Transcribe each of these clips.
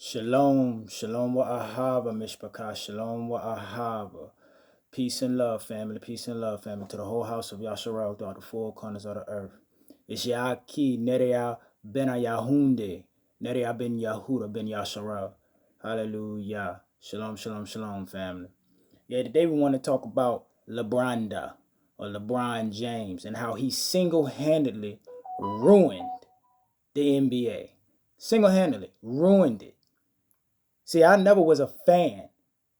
Shalom, shalom wa ahava, mishpachah, shalom wa ahava. Peace and love, family, peace and love, family, to the whole house of Yasharal throughout the four corners of the earth. It's Yaki, Nerea ben Yahunde, Nerea ben Yahuda ben Yasharal. Hallelujah. Shalom, shalom, shalom, family. Yeah, today we want to talk about Lebronda, or LeBron James, and how he single-handedly ruined the NBA. Single-handedly ruined it. See, I never was a fan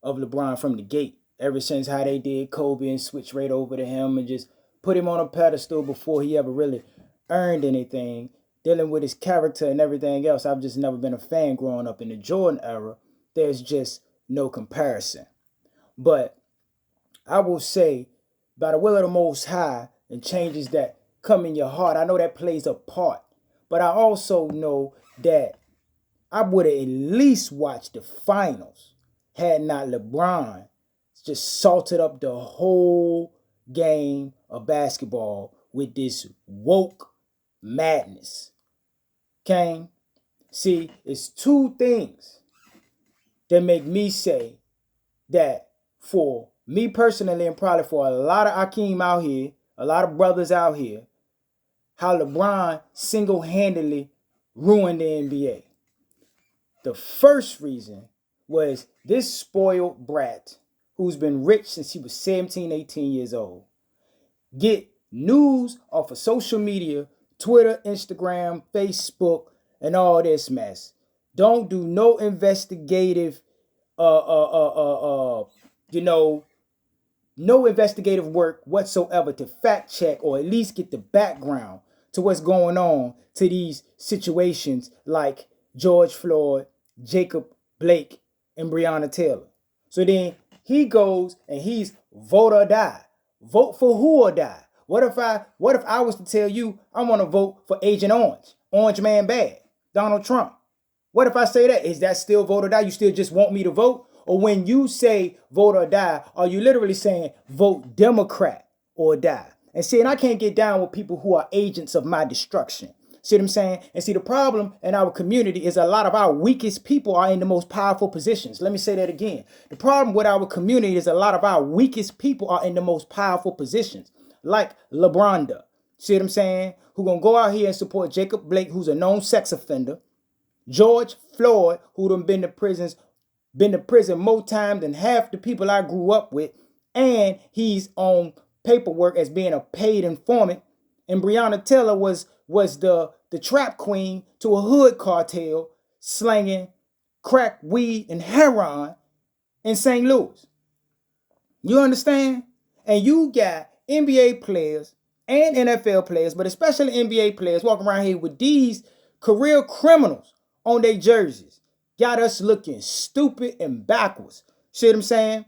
of LeBron from the gate. Ever since how they did Kobe and switch right over to him and just put him on a pedestal before he ever really earned anything, dealing with his character and everything else. I've just never been a fan growing up in the Jordan era. There's just no comparison. But I will say, by the will of the Most High and changes that come in your heart, I know that plays a part. But I also know that I would have at least watched the finals had not LeBron just salted up the whole game of basketball with this woke madness. Okay? See, it's two things that make me say that for me personally and probably for a lot of Akeem out here, a lot of brothers out here, how LeBron single-handedly ruined the NBA. The first reason was this spoiled brat who's been rich since he was 17, 18 years old. Get news off of social media, Twitter, Instagram, Facebook, and all this mess. Don't do no investigative, no investigative work whatsoever to fact check or at least get the background to what's going on to these situations like George Floyd, Jacob Blake, and Breonna Taylor. So then he goes and he's vote or die. Vote for who or die. What if I was to tell you I want to vote for Agent Orange? Orange man bad. Donald Trump. What if I say that? Is that still vote or die? You still just want me to vote? Or when you say vote or die, are you literally saying vote Democrat or die? And see, and I can't get down with people who are agents of my destruction. See what I'm saying? And see, the problem in our community is a lot of our weakest people are in the most powerful positions. Let me say that again. The problem with our community is a lot of our weakest people are in the most powerful positions. Like LeBronda. See what I'm saying? Who gonna go out here and support Jacob Blake, who's a known sex offender. George Floyd, who done been to prison more time than half the people I grew up with, and he's on paperwork as being a paid informant. And Breonna Taylor was the trap queen to a hood cartel slanging crack, weed, and heroin in St. Louis. You understand? And you got NBA players and NFL players, but especially NBA players walking around here with these career criminals on their jerseys. Got us looking stupid and backwards. See what I'm saying?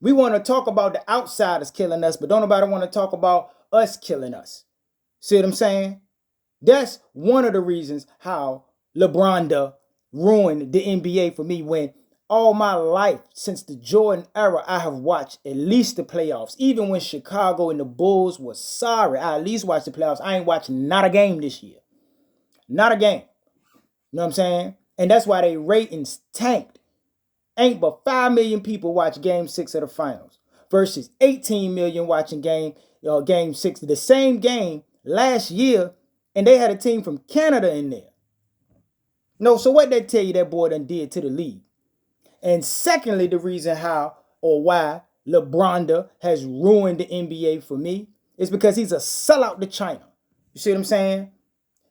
We want to talk about the outsiders killing us, but don't nobody want to talk about us killing us. See what I'm saying? That's one of the reasons how LeBron ruined the NBA for me, when all my life since the Jordan era, I have watched at least the playoffs. Even when Chicago and the Bulls were sorry, I at least watched the playoffs. I ain't watched not a game this year. Not a game. You know what I'm saying? And that's why they ratings tanked. Ain't but 5 million people watch Game 6 of the finals versus 18 million watching Game 6. The same game last year, and they had a team from Canada in there. No, so what they tell you that boy done did to the league? And secondly, the reason how or why LeBron has ruined the NBA for me is because he's a sellout to China. You see what I'm saying?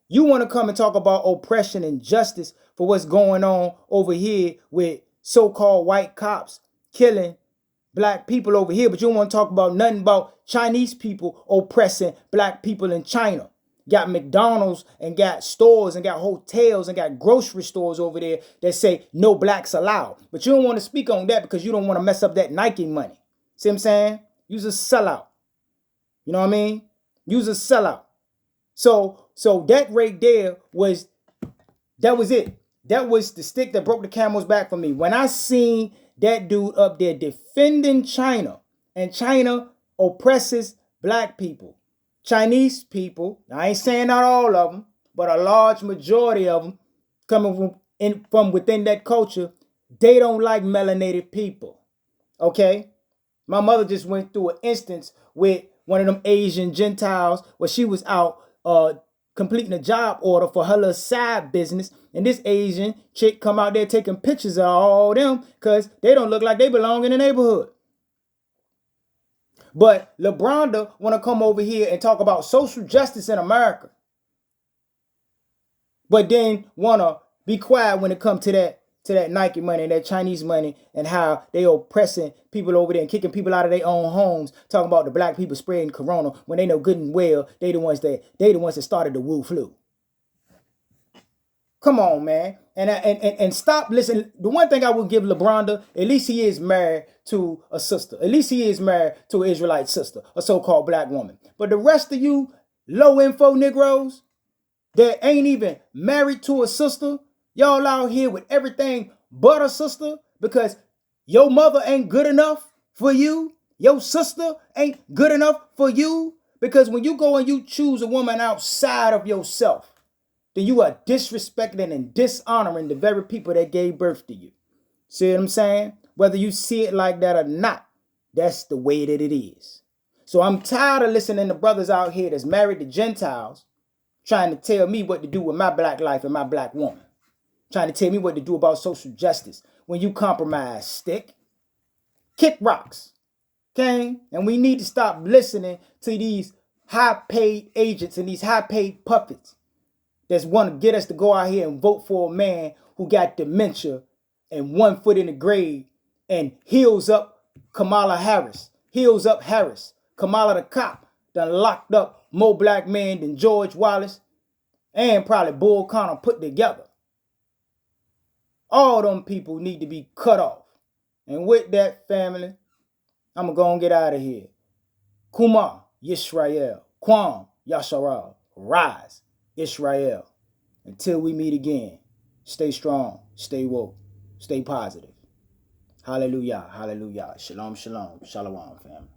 You want to come and talk about oppression and justice for what's going on over here with so-called white cops killing black people over here, but you don't want to talk about nothing about Chinese people oppressing black people in China. Got McDonald's and got stores and got hotels and got grocery stores over there that say no blacks allowed. But you don't want to speak on that because you don't want to mess up that Nike money. See what I'm saying? You's a sellout. You know what I mean? You's a sellout. So that right there was it. That was the stick that broke the camel's back for me. When I seen that dude up there defending China, and China oppresses black people, Chinese people, I ain't saying not all of them, but a large majority of them coming from from within that culture, they don't like melanated people. Okay? My mother just went through an instance with one of them Asian Gentiles where she was out completing a job order for her little side business. And this Asian chick come out there taking pictures of all them because they don't look like they belong in the neighborhood. But LeBron want to come over here and talk about social justice in America. But then want to be quiet when it comes to that Nike money and that Chinese money and how they oppressing people over there and kicking people out of their own homes, talking about the black people spreading corona when they know good and well they the ones that started the Wu flu. Come on, man. And stop listening. The one thing I will give LeBron, at least he is married to a sister. At least he is married to an Israelite sister, a so-called black woman. But the rest of you low info Negroes that ain't even married to a sister, y'all out here with everything but a sister because your mother ain't good enough for you. Your sister ain't good enough for you. Because when you go and you choose a woman outside of yourself, then you are disrespecting and dishonoring the very people that gave birth to you. See what I'm saying? Whether you see it like that or not, that's the way that it is. So I'm tired of listening to brothers out here that's married to Gentiles trying to tell me what to do with my black life and my black woman. Trying to tell me what to do about social justice. When you compromise, stick. Kick rocks. Okay? And we need to stop listening to these high-paid agents and these high-paid puppets that's want to get us to go out here and vote for a man who got dementia and 1 foot in the grave and heals up Kamala Harris. Heals up Harris. Kamala the cop done locked up more black men than George Wallace and probably Bull Connor put together. All them people need to be cut off. And with that, family, I'm going to go and get out of here. Kuma, Yisrael. Kwam, Yasharal. Rise, Israel. Until we meet again, stay strong, stay woke, stay positive. Hallelujah, hallelujah. Shalom, shalom, shalom, family.